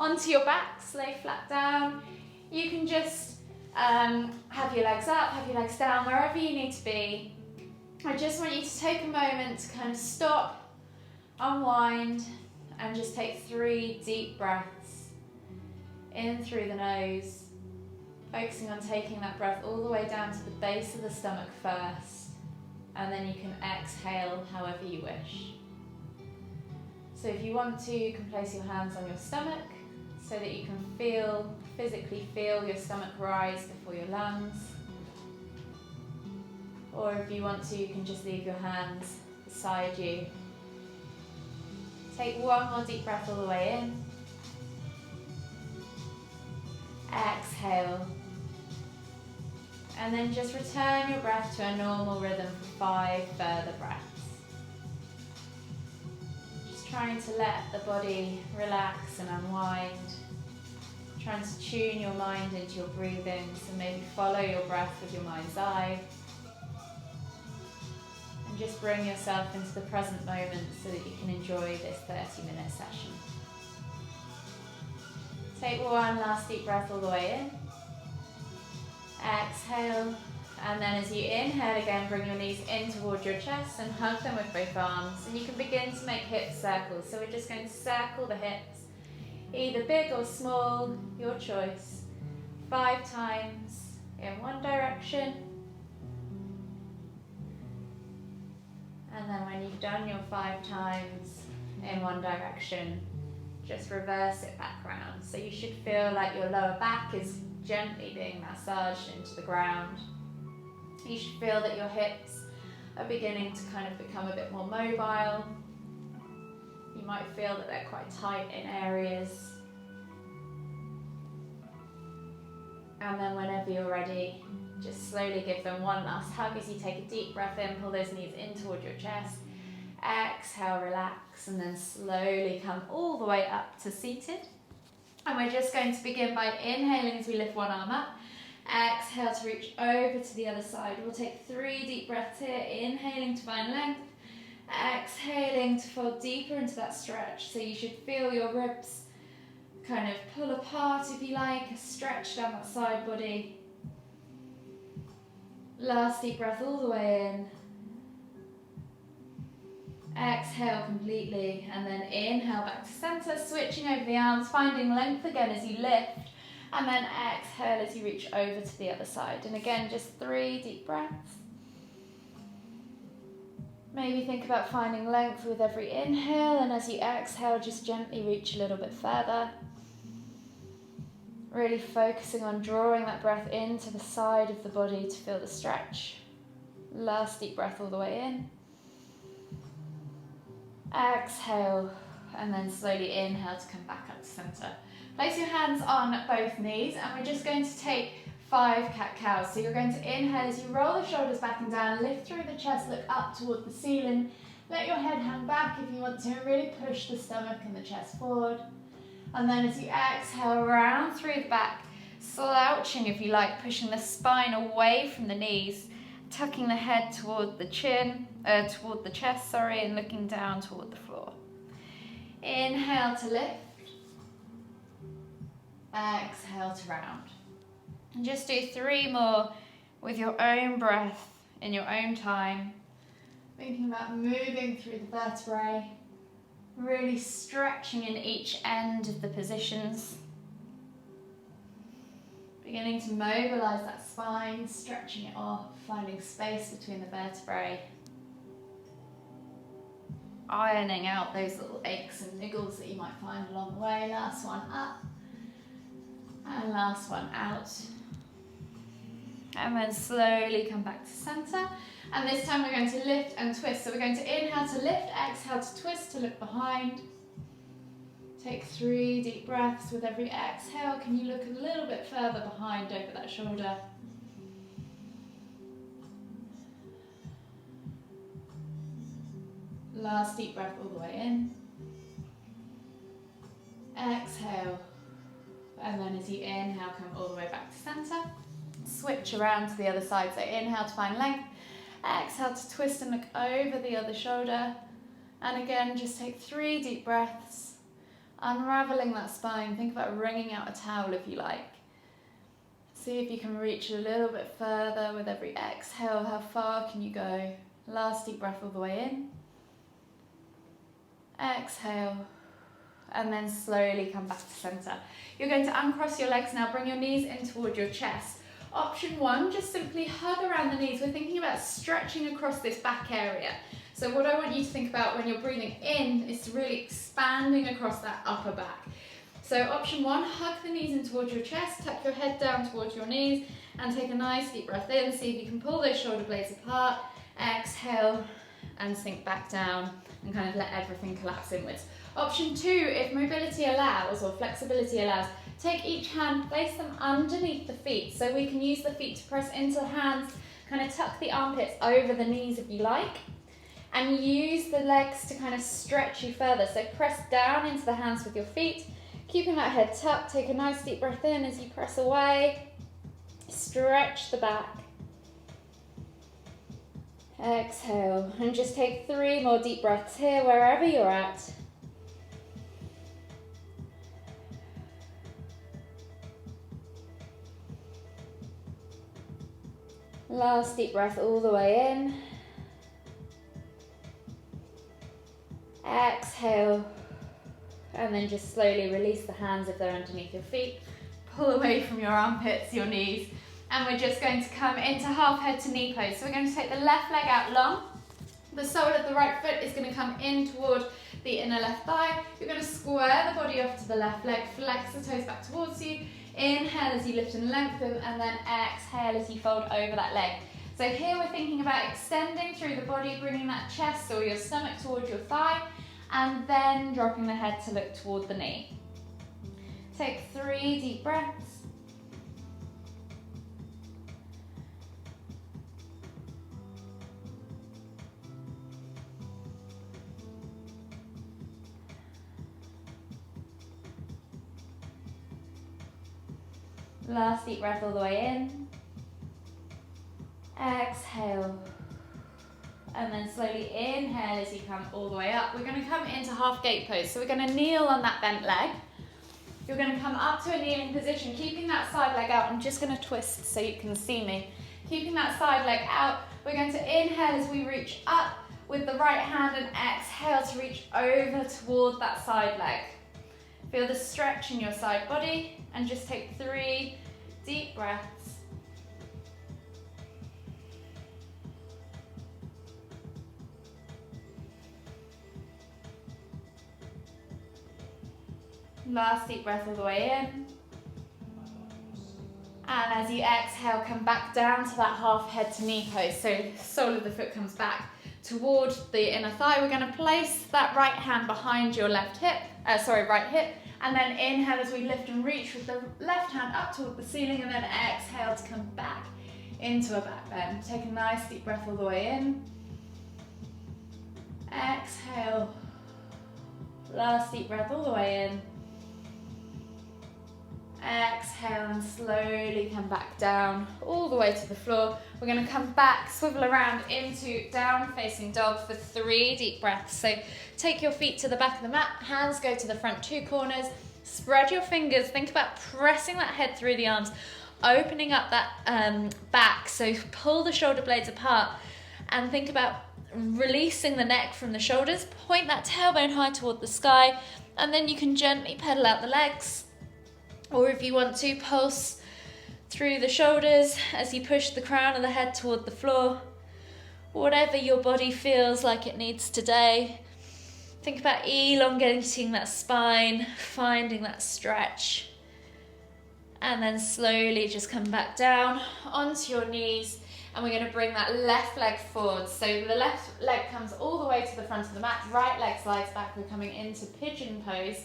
onto your back, lay flat down. You can just have your legs up, have your legs down, wherever you need to be. I just want you to take a moment to kind of stop, unwind, and just take 3 deep breaths in through the nose, focusing on taking that breath all the way down to the base of the stomach first, and then you can exhale however you wish. So if you want to, you can place your hands on your stomach so that you can physically feel your stomach rise before your lungs. Or if you want to, you can just leave your hands beside you. Take one more deep breath all the way in. Exhale. And then just return your breath to a normal rhythm for 5 further breaths. Just trying to let the body relax and unwind. Trying to tune your mind into your breathing, so maybe follow your breath with your mind's eye. And just bring yourself into the present moment so that you can enjoy this 30-minute session. Take one last deep breath all the way in. Exhale, and then as you inhale again, bring your knees in towards your chest and hug them with both arms. And you can begin to make hip circles. So we're just going to circle the hips, either big or small, your choice. 5 times in one direction. And then when you've done your 5 times in one direction, just reverse it back around. So you should feel like your lower back is gently being massaged into the ground. You should feel that your hips are beginning to kind of become a bit more mobile. You might feel that they're quite tight in areas. And then whenever you're ready, just slowly give them one last hug as you take a deep breath in, pull those knees in toward your chest. Exhale, relax, and then slowly come all the way up to seated. And we're just going to begin by inhaling as we lift one arm up. Exhale to reach over to the other side. We'll take 3 deep breaths here, inhaling to find length. Exhaling to fall deeper into that stretch. So you should feel your ribs kind of pull apart, if you like, stretch down that side body. Last deep breath all the way in. Exhale completely, and then inhale back to center, switching over the arms, finding length again as you lift, and then exhale as you reach over to the other side. And again, just 3 deep breaths. Maybe think about finding length with every inhale, and as you exhale, just gently reach a little bit further. Really focusing on drawing that breath into the side of the body to feel the stretch. Last deep breath all the way in. Exhale, and then slowly inhale to come back up to center. Place your hands on both knees, and we're just going to take 5 cat-cows. So you're going to inhale as you roll the shoulders back and down, lift through the chest, look up toward the ceiling. Let your head hang back if you want to, and really push the stomach and the chest forward. And then as you exhale, round through the back, slouching if you like, pushing the spine away from the knees, tucking the head toward the toward the chest, and looking down toward the floor. Inhale to lift. Exhale to round. And just do 3 more with your own breath in your own time. Thinking about moving through the vertebrae, really stretching in each end of the positions. Beginning to mobilize that spine, stretching it off, finding space between the vertebrae. Ironing out those little aches and niggles that you might find along the way. Last one up, and last one out. And then slowly come back to center. And this time we're going to lift and twist. So we're going to inhale to lift, exhale to twist to look behind. Take 3 deep breaths with every exhale. Can you look a little bit further behind over that shoulder? Last deep breath all the way in. Exhale. And then as you inhale, come all the way back to center. Switch around to the other side. So inhale to find length. Exhale to twist and look over the other shoulder. And again, just take 3 deep breaths Unraveling that spine. Think about wringing out a towel if you like. See if you can reach a little bit further with every exhale. How far can you go? Last deep breath all the way in. Exhale. And then slowly come back to center. You're going to uncross your legs now. Bring your knees in toward your chest. Option one, just simply hug around the knees. We're thinking about stretching across this back area. So what I want you to think about when you're breathing in is really expanding across that upper back. So option one, hug the knees in towards your chest, tuck your head down towards your knees, and take a nice deep breath in. See if you can pull those shoulder blades apart. Exhale and sink back down and kind of let everything collapse inwards. Option two, if mobility allows or flexibility allows, take each hand, place them underneath the feet. So we can use the feet to press into the hands, kind of tuck the armpits over the knees if you like, and use the legs to kind of stretch you further. So press down into the hands with your feet, keeping that head tucked. Take a nice deep breath in as you press away. Stretch the back. Exhale, and just take 3 more deep breaths here, wherever you're at. Last deep breath all the way in. Exhale, and then just slowly release the hands if they're underneath your feet. Pull away from your armpits, your knees, and we're just going to come into half head to knee pose. So we're going to take the left leg out long. The sole of the right foot is going to come in toward the inner left thigh. You're going to square the body off to the left leg, flex the toes back towards you. Inhale as you lift and lengthen, and then exhale as you fold over that leg. So here we're thinking about extending through the body, bringing that chest or your stomach towards your thigh, and then dropping the head to look toward the knee. Take 3 deep breaths. Last deep breath all the way in. Exhale. And then slowly inhale as you come all the way up. We're going to come into half gate pose. So we're going to kneel on that bent leg. You're going to come up to a kneeling position, keeping that side leg out. I'm just going to twist so you can see me. Keeping that side leg out. We're going to inhale as we reach up with the right hand and exhale to reach over toward that side leg. Feel the stretch in your side body and just take 3 deep breaths. Last deep breath all the way in. And as you exhale, come back down to that half head to knee pose. So sole of the foot comes back toward the inner thigh. We're going to place that right hand behind your right hip. And then inhale as we lift and reach with the left hand up toward the ceiling, and then exhale to come back into a back bend. Take a nice deep breath all the way in. Exhale. Last deep breath all the way in. Exhale and slowly come back down all the way to the floor. We're going to come back, swivel around into down facing dog for 3 deep breaths. So take your feet to the back of the mat, hands go to the front 2 corners, spread your fingers, think about pressing that head through the arms, opening up that back, so pull the shoulder blades apart and think about releasing the neck from the shoulders, point that tailbone high toward the sky, and then you can gently pedal out the legs. Or if you want to, pulse through the shoulders as you push the crown of the head toward the floor. Whatever your body feels like it needs today. Think about elongating that spine, finding that stretch. And then slowly just come back down onto your knees. And we're going to bring that left leg forward. So the left leg comes all the way to the front of the mat. Right leg slides back. We're coming into pigeon pose.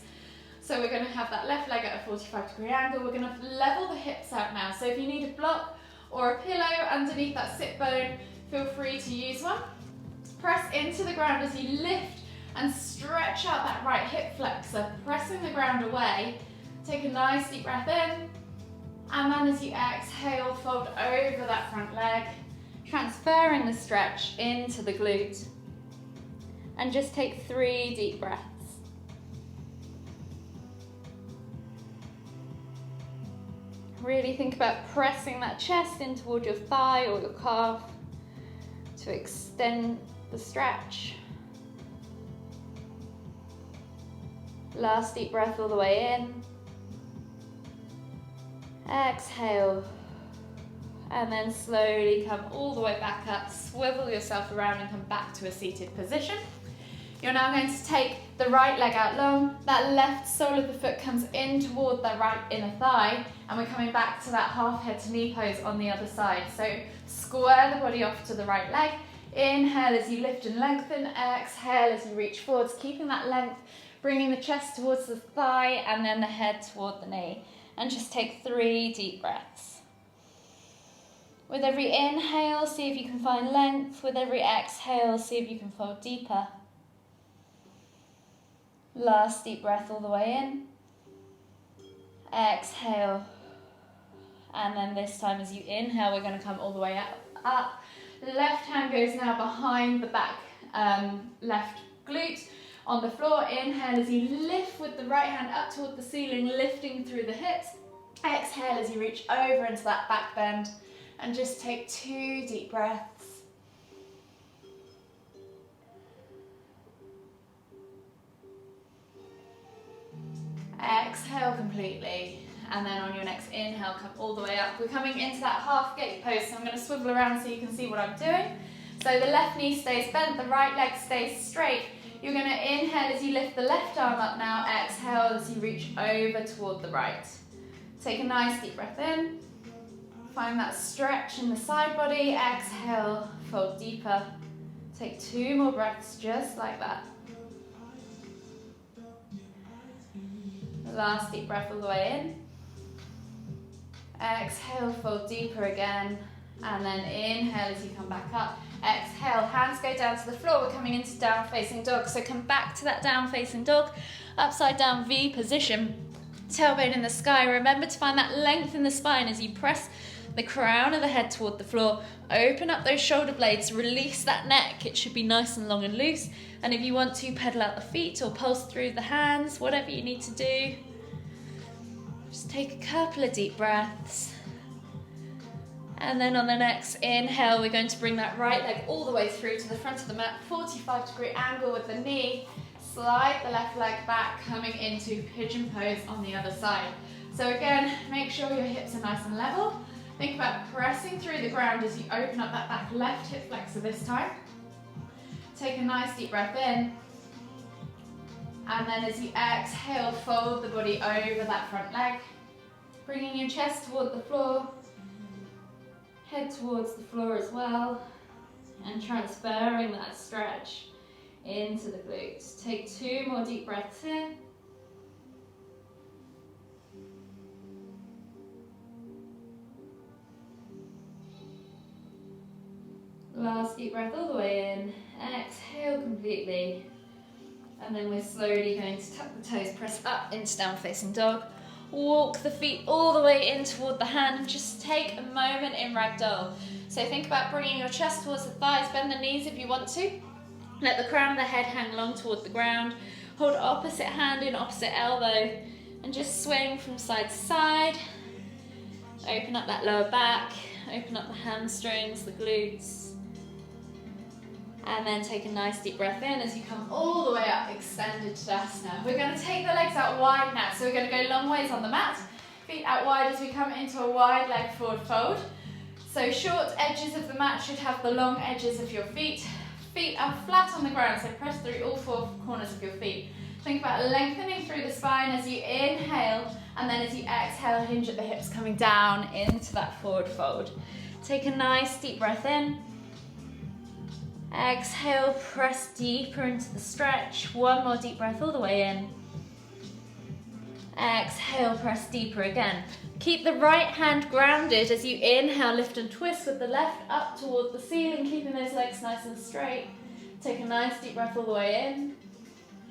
So we're going to have that left leg at a 45-degree angle. We're going to level the hips out now. So if you need a block or a pillow underneath that sit bone, feel free to use one. Press into the ground as you lift and stretch out that right hip flexor, pressing the ground away. Take a nice deep breath in. And then as you exhale, fold over that front leg, transferring the stretch into the glute. And just take 3 deep breaths. Really think about pressing that chest in toward your thigh or your calf to extend the stretch. Last deep breath all the way in. Exhale. And then slowly come all the way back up, swivel yourself around and come back to a seated position. You're now going to take the right leg out long, that left sole of the foot comes in toward the right inner thigh, and we're coming back to that half head to knee pose on the other side. So square the body off to the right leg, inhale as you lift and lengthen, exhale as you reach forwards, keeping that length, bringing the chest towards the thigh and then the head toward the knee. And just take 3 deep breaths. With every inhale, see if you can find length. With every exhale, see if you can fold deeper. Last deep breath all the way in. Exhale. And then this time as you inhale, we're going to come all the way up. Left hand goes now behind the back left glute on the floor. Inhale as you lift with the right hand up toward the ceiling, lifting through the hips. Exhale as you reach over into that back bend. And just take 2 deep breaths. Exhale completely. And then on your next inhale, come all the way up. We're coming into that half gate pose, so I'm going to swivel around so you can see what I'm doing. So the left knee stays bent, the right leg stays straight. You're going to inhale as you lift the left arm up now. Exhale as you reach over toward the right. Take a nice deep breath in. Find that stretch in the side body. Exhale, fold deeper. Take 2 more breaths just like that. Last deep breath all the way in. Exhale, fold deeper again. And then inhale as you come back up. Exhale, hands go down to the floor. We're coming into down facing dog. So come back to that down facing dog. Upside down V position. Tailbone in the sky. Remember to find that length in the spine as you press the crown of the head toward the floor. Open up those shoulder blades, release that neck. It should be nice and long and loose. And if you want to, pedal out the feet or pulse through the hands, whatever you need to do. Just take a couple of deep breaths. And then on the next inhale, we're going to bring that right leg all the way through to the front of the mat, 45-degree angle with the knee. Slide the left leg back, coming into pigeon pose on the other side. So again, make sure your hips are nice and level. Think about pressing through the ground as you open up that back left hip flexor this time. Take a nice deep breath in. And then as you exhale, fold the body over that front leg. Bringing your chest toward the floor. Head towards the floor as well. And transferring that stretch into the glutes. Take 2 more deep breaths here. Last deep breath all the way in. Exhale completely. And then we're slowly going to tuck the toes, press up into down facing dog. Walk the feet all the way in toward the hand and just take a moment in ragdoll. So think about bringing your chest towards the thighs, bend the knees if you want to. Let the crown of the head hang long toward the ground. Hold opposite hand in opposite elbow and just swing from side to side. Open up that lower back, open up the hamstrings, the glutes. And then take a nice deep breath in as you come all the way up, extended Tadasana. We're going to take the legs out wide now, so we're going to go long ways on the mat. Feet out wide as we come into a wide leg forward fold. So short edges of the mat should have the long edges of your feet. Feet are flat on the ground, so press through all 4 corners of your feet. Think about lengthening through the spine as you inhale, and then as you exhale, hinge at the hips, coming down into that forward fold. Take a nice deep breath in. Exhale, press deeper into the stretch. 1 more deep breath all the way in. Exhale, press deeper again. Keep the right hand grounded as you inhale, lift and twist with the left up toward the ceiling, keeping those legs nice and straight. Take a nice deep breath all the way in.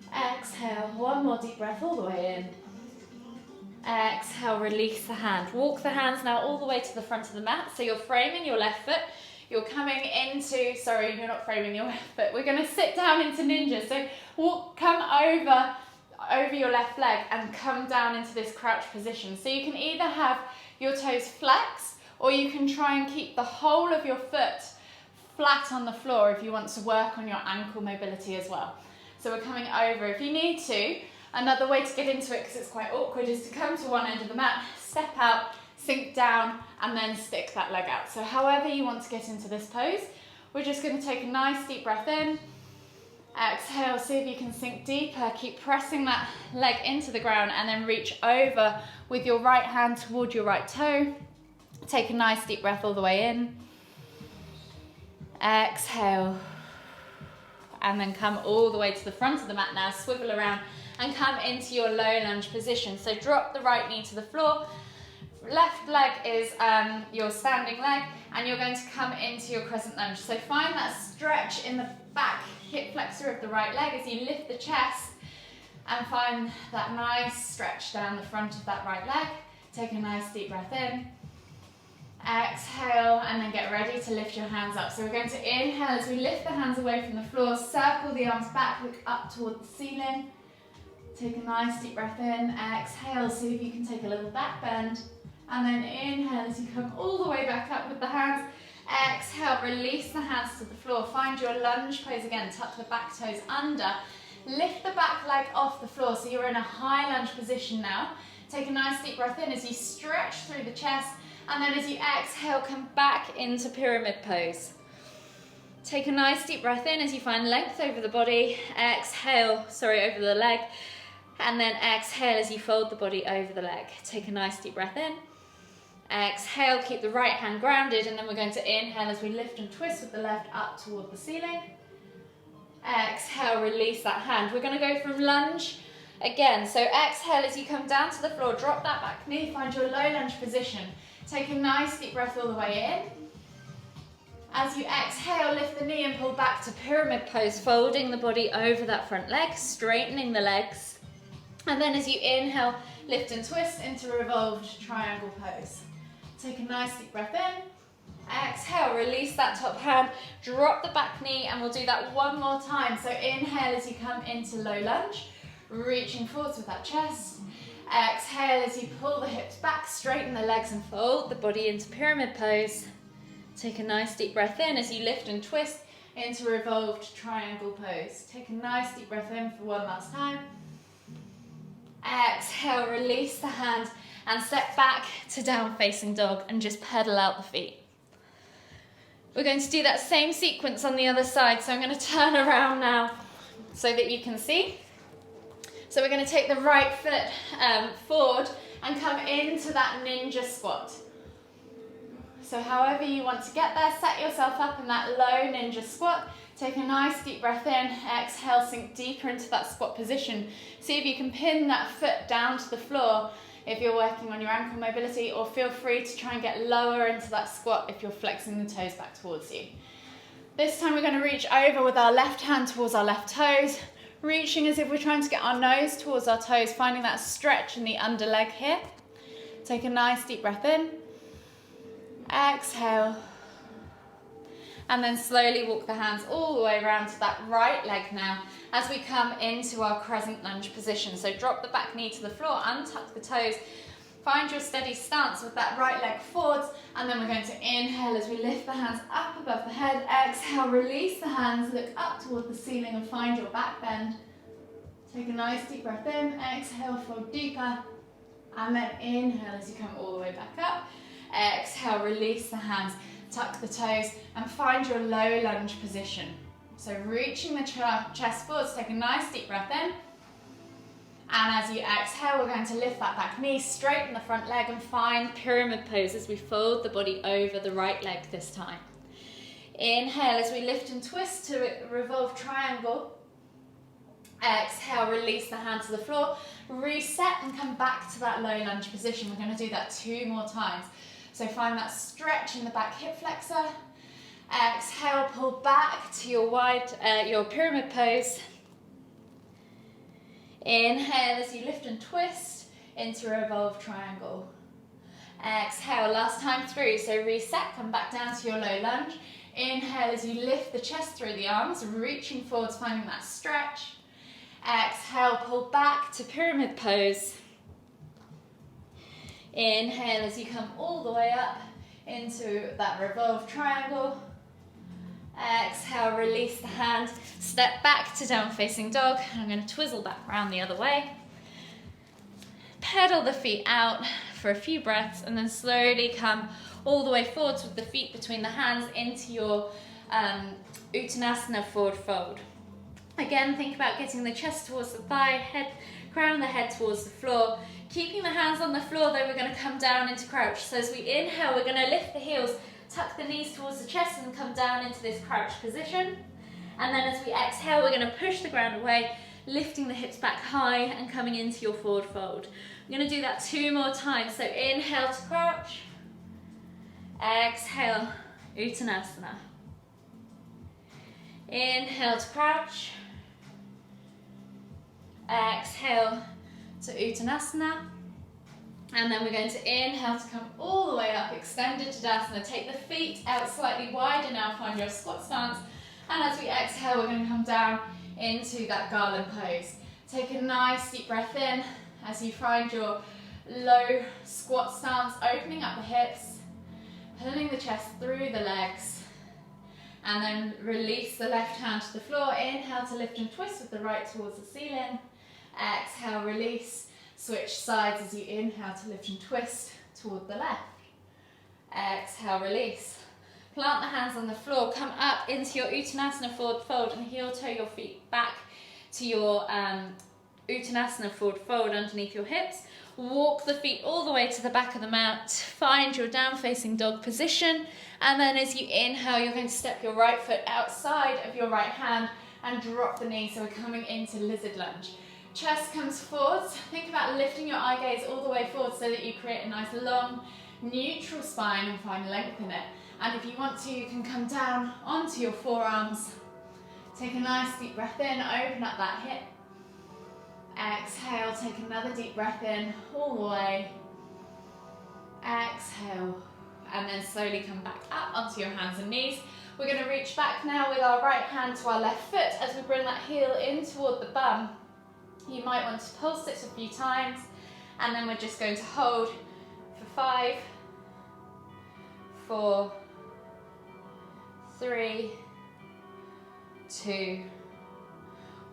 Exhale, 1 more deep breath all the way in. Exhale, release the hand. Walk the hands now all the way to the front of the mat. So you're framing your left foot. You're coming into, sorry, you're not framing your left foot. We're going to sit down into ninja. So come over over your left leg and come down into this crouch position. So you can either have your toes flex, or you can try and keep the whole of your foot flat on the floor if you want to work on your ankle mobility as well. So we're coming over. If you need to, another way to get into it, because it's quite awkward, is to come to one end of the mat, step out, sink down, and then stick that leg out. So however you want to get into this pose, we're just going to take a nice deep breath in. Exhale, see if you can sink deeper. Keep pressing that leg into the ground and then reach over with your right hand toward your right toe. Take a nice deep breath all the way in. Exhale. And then come all the way to the front of the mat now. Swivel around and come into your low lunge position. So drop the right knee to the floor. Left leg is your standing leg, and you're going to come into your crescent lunge. So find that stretch in the back hip flexor of the right leg as you lift the chest, and find that nice stretch down the front of that right leg. Take a nice deep breath in. Exhale, and then get ready to lift your hands up. So we're going to inhale as we lift the hands away from the floor, circle the arms back, look up toward the ceiling. Take a nice deep breath in. Exhale, see if you can take a little back bend. And then inhale as you come all the way back up with the hands. Exhale, release the hands to the floor. Find your lunge pose again. Tuck the back toes under. Lift the back leg off the floor so you're in a high lunge position now. Take a nice deep breath in as you stretch through the chest. And then as you exhale, come back into pyramid pose. Take a nice deep breath in as you find length over the body. Exhale, over the leg. And then exhale as you fold the body over the leg. Take a nice deep breath in. Exhale, keep the right hand grounded, and then we're going to inhale as we lift and twist with the left up toward the ceiling. Exhale, release that hand. We're going to go from lunge again. So exhale as you come down to the floor, drop that back knee, find your low lunge position. Take a nice deep breath all the way in. As you exhale, lift the knee and pull back to pyramid pose, folding the body over that front leg, straightening the legs. And then as you inhale, lift and twist into revolved triangle pose. Take a nice deep breath in. Exhale, release that top hand, drop the back knee, and we'll do that one more time. So inhale as you come into low lunge, reaching forwards with that chest. Exhale as you pull the hips back, straighten the legs and fold the body into pyramid pose. Take a nice deep breath in as you lift and twist into revolved triangle pose. Take a nice deep breath in for one last time. Exhale, release the hand and step back to down facing dog and just pedal out the feet. We're going to do that same sequence on the other side, so I'm going to turn around now so that you can see. So we're going to take the right foot forward and come into that ninja squat. So however you want to get there, set yourself up in that low ninja squat. Take a nice deep breath in, exhale, sink deeper into that squat position. See if you can pin that foot down to the floor if you're working on your ankle mobility, or feel free to try and get lower into that squat if you're flexing the toes back towards you. This time we're going to reach over with our left hand towards our left toes, reaching as if we're trying to get our nose towards our toes, finding that stretch in the under leg here. Take a nice deep breath in, exhale, and then slowly walk the hands all the way around to that right leg now as we come into our crescent lunge position. So drop the back knee to the floor, untuck the toes, find your steady stance with that right leg forwards, and then we're going to inhale as we lift the hands up above the head. Exhale, release the hands, look up toward the ceiling and find your back bend. Take a nice deep breath in, exhale, fold deeper, and then inhale as you come all the way back up. Exhale, release the hands, tuck the toes, and find your low lunge position. So reaching the chest forwards, take a nice deep breath in. And as you exhale, we're going to lift that back knee, straighten the front leg, and find pyramid pose as we fold the body over the right leg this time. Inhale as we lift and twist to a revolved triangle. Exhale, release the hand to the floor, reset and come back to that low lunge position. We're going to do that 2 more times. So find that stretch in the back hip flexor. Exhale, pull back to your your pyramid pose. Inhale as you lift and twist into a revolved triangle. Exhale, last time through. So reset, come back down to your low lunge. Inhale as you lift the chest through the arms, reaching forwards, finding that stretch. Exhale, pull back to pyramid pose. Inhale as you come all the way up into that revolved triangle. Exhale, release the hand, step back to down facing dog. I'm going to twizzle back around the other way. Pedal the feet out for a few breaths and then slowly come all the way forwards with the feet between the hands into your Uttanasana forward fold. Again, think about getting the chest towards the thigh, crown of the head towards the floor. Keeping the hands on the floor though, we're going to come down into crouch. So as we inhale, we're going to lift the heels, tuck the knees towards the chest and come down into this crouch position. And then as we exhale, we're going to push the ground away, lifting the hips back high and coming into your forward fold. We're going to do that 2 more times. So inhale to crouch, exhale, Uttanasana. Inhale to crouch, exhale to Uttanasana. And then we're going to inhale to come all the way up, extended Tadasana. Take the feet out slightly wider now, find your squat stance. And as we exhale, we're going to come down into that garland pose. Take a nice deep breath in as you find your low squat stance, opening up the hips, pulling the chest through the legs. And then release the left hand to the floor. Inhale to lift and twist with the right towards the ceiling. Exhale, release. Switch sides as you inhale to lift and twist toward the left. Exhale, release. Plant the hands on the floor, come up into your Uttanasana forward fold and heel toe your feet back to your Uttanasana forward fold underneath your hips. Walk the feet all the way to the back of the mat, find your down facing dog position, and then as you inhale, you're going to step your right foot outside of your right hand and drop the knee, so we're coming into lizard lunge. Chest comes forwards. Think about lifting your eye gaze all the way forward so that you create a nice long neutral spine and find length in it. And if you want to, you can come down onto your forearms. Take a nice deep breath in, open up that hip. Exhale, take another deep breath in all the way. Exhale, and then slowly come back up onto your hands and knees. We're going to reach back now with our right hand to our left foot as we bring that heel in toward the bum. You might want to pulse it a few times, and then we're just going to hold for 5, 4, 3, 2,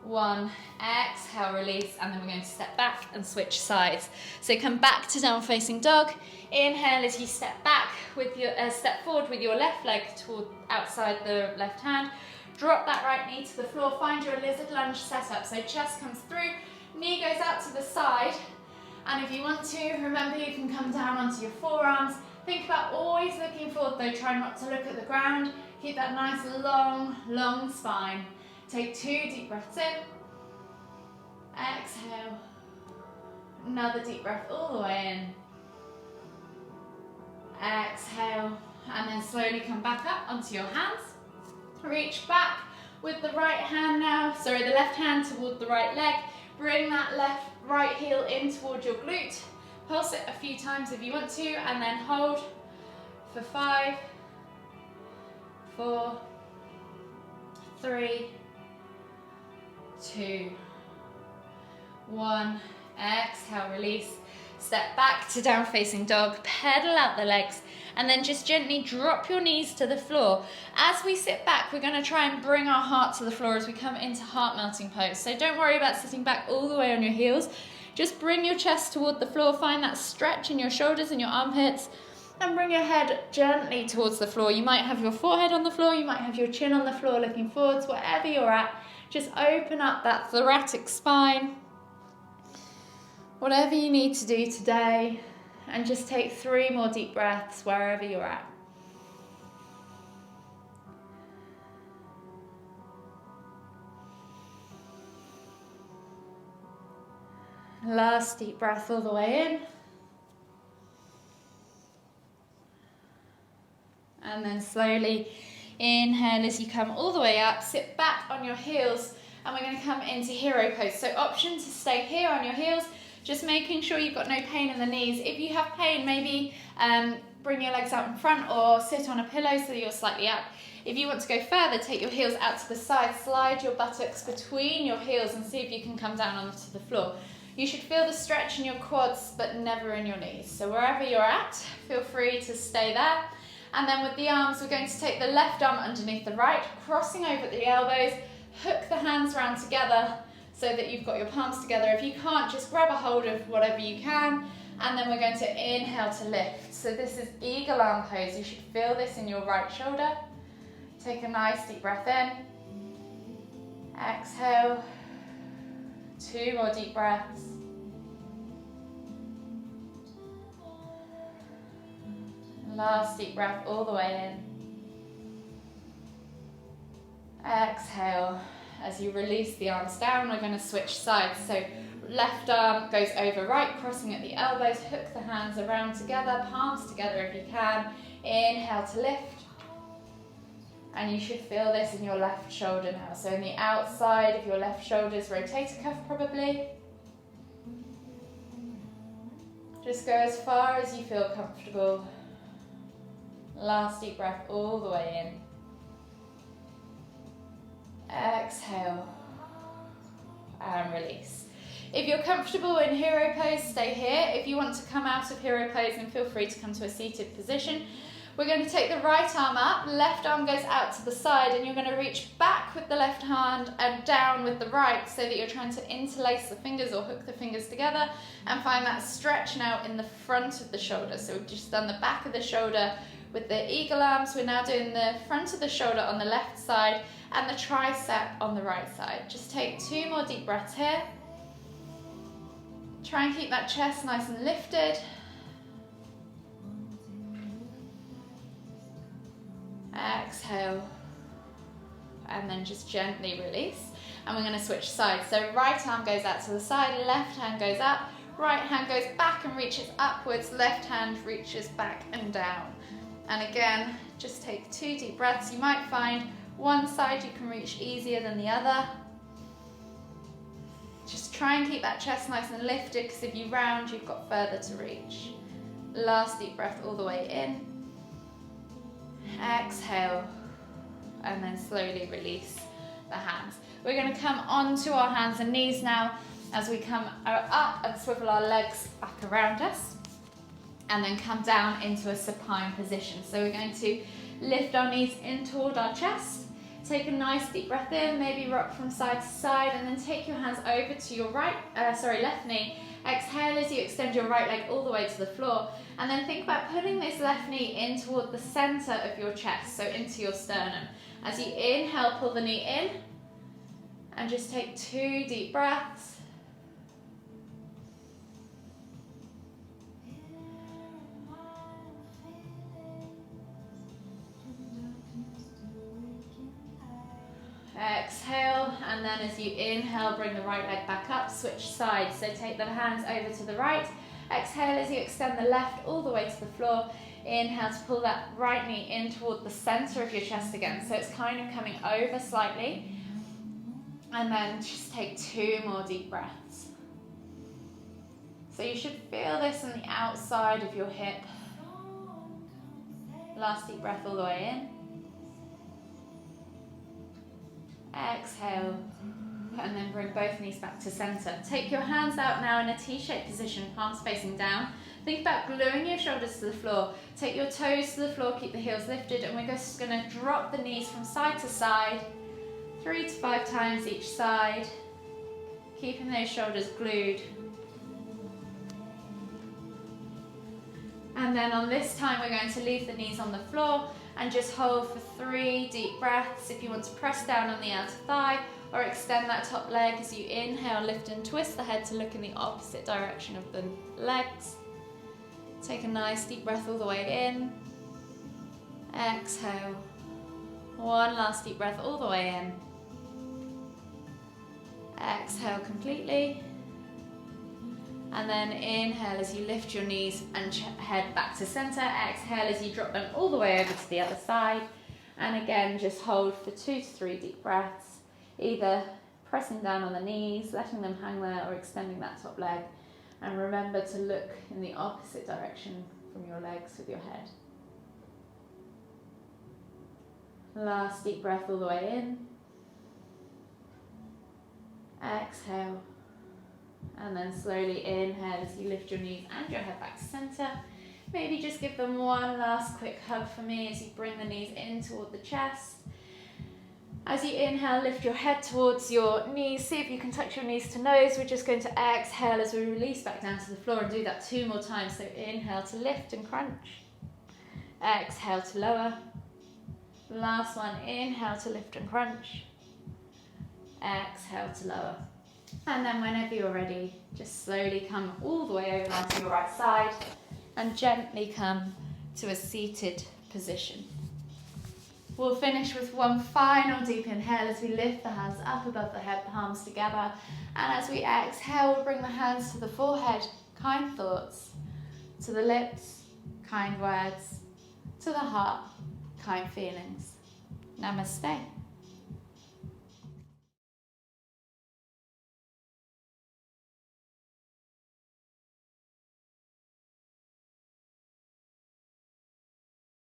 1. Exhale, release, and then we're going to step back and switch sides. So come back to down facing dog. Inhale as you step back with your step forward with your left leg toward outside the left hand. Drop that right knee to the floor, find your lizard lunge setup. So chest comes through, knee goes out to the side. And if you want to, remember you can come down onto your forearms. Think about always looking forward though, try not to look at the ground. Keep that nice long spine. Take 2 deep breaths in. Exhale. Another deep breath all the way in. Exhale. And then slowly come back up onto your hands. Reach back with the right hand now, the left hand toward the right leg. Bring that right heel in toward your glute. Pulse it a few times if you want to, and then hold for 5, 4, 3, 2, 1. Exhale, release. Step back to down facing dog, pedal out the legs, and then just gently drop your knees to the floor. As we sit back, we're going to try and bring our heart to the floor as we come into heart melting pose. So don't worry about sitting back all the way on your heels. Just bring your chest toward the floor, find that stretch in your shoulders and your armpits, and bring your head gently towards the floor. You might have your forehead on the floor, you might have your chin on the floor looking forwards, wherever you're at. Just open up that thoracic spine. Whatever you need to do today, and just take 3 more deep breaths wherever you're at. Last deep breath all the way in. And then slowly inhale as you come all the way up, sit back on your heels, and we're going to come into hero pose. So option to stay here on your heels, just making sure you've got no pain in the knees. If you have pain, maybe bring your legs out in front or sit on a pillow so that you're slightly up. If you want to go further, take your heels out to the side, slide your buttocks between your heels and see if you can come down onto the floor. You should feel the stretch in your quads, but never in your knees. So wherever you're at, feel free to stay there. And then with the arms, we're going to take the left arm underneath the right, crossing over at the elbows, hook the hands round together so that you've got your palms together. If you can't, just grab a hold of whatever you can. And then we're going to inhale to lift. So this is eagle arm pose. You should feel this in your right shoulder. Take a nice deep breath in. Exhale. 2 more deep breaths. Last deep breath all the way in. Exhale. As you release the arms down, we're going to switch sides. So left arm goes over right, crossing at the elbows. Hook the hands around together, palms together if you can. Inhale to lift. And you should feel this in your left shoulder now. So in the outside of your left shoulder's rotator cuff probably. Just go as far as you feel comfortable. Last deep breath all the way in. Exhale. And release. If you're comfortable in hero pose, stay here. If you want to come out of hero pose, then feel free to come to a seated position. We're going to take the right arm up, left arm goes out to the side, and you're going to reach back with the left hand and down with the right so that you're trying to interlace the fingers or hook the fingers together and find that stretch now in the front of the shoulder. So we've just done the back of the shoulder with the eagle arms. We're now doing the front of the shoulder on the left side and the tricep on the right side. Just take 2 more deep breaths here. Try and keep that chest nice and lifted. Exhale, and then just gently release. And we're going to switch sides. So right arm goes out to the side, left hand goes up, right hand goes back and reaches upwards, left hand reaches back and down. And again, just take 2 deep breaths. You might find one side you can reach easier than the other. Just try and keep that chest nice and lifted, because if you round, you've got further to reach. Last deep breath all the way in. Exhale, and then slowly release the hands. We're going to come onto our hands and knees now as we come up and swivel our legs back around us, and then come down into a supine position. So we're going to lift our knees in toward our chest, take a nice deep breath in, maybe rock from side to side, and then take your hands over to your left knee. Exhale as you extend your right leg all the way to the floor, and then think about putting this left knee in toward the center of your chest, so into your sternum. As you inhale, pull the knee in, and just take 2 deep breaths. Exhale, and then as you inhale, bring the right leg back up, switch sides. So take the hands over to the right. Exhale as you extend the left all the way to the floor. Inhale to pull that right knee in toward the center of your chest again. So it's kind of coming over slightly. And then just take 2 more deep breaths. So you should feel this on the outside of your hip. Last deep breath all the way in. Exhale, and then bring both knees back to center. Take your hands out now in a T-shaped position, palms facing down. Think about gluing your shoulders to the floor. Take your toes to the floor, keep the heels lifted, and we're just going to drop the knees from side to side, 3 to 5 times each side, keeping those shoulders glued. And then on this time, we're going to leave the knees on the floor and just hold for 3 deep breaths. If you want to press down on the outer thigh or extend that top leg as you inhale, lift and twist the head to look in the opposite direction of the legs. Take a nice deep breath all the way in. Exhale. 1 last deep breath all the way in. Exhale completely. And then inhale as you lift your knees and head back to center. Exhale as you drop them all the way over to the other side. And again, just hold for 2 to 3 deep breaths, either pressing down on the knees, letting them hang there, or extending that top leg. And remember to look in the opposite direction from your legs with your head. Last deep breath all the way in. Exhale. And then slowly inhale as you lift your knees and your head back to center. Maybe just give them one last quick hug for me as you bring the knees in toward the chest. As you inhale, lift your head towards your knees. See if you can touch your knees to nose. We're just going to exhale as we release back down to the floor and do that 2 more times. So inhale to lift and crunch. Exhale to lower. Last one, inhale to lift and crunch. Exhale to lower. And then whenever you're ready, just slowly come all the way over onto your right side and gently come to a seated position. We'll finish with one final deep inhale as we lift the hands up above the head, palms together. And as we exhale, we'll bring the hands to the forehead, kind thoughts, to the lips, kind words, to the heart, kind feelings. Namaste.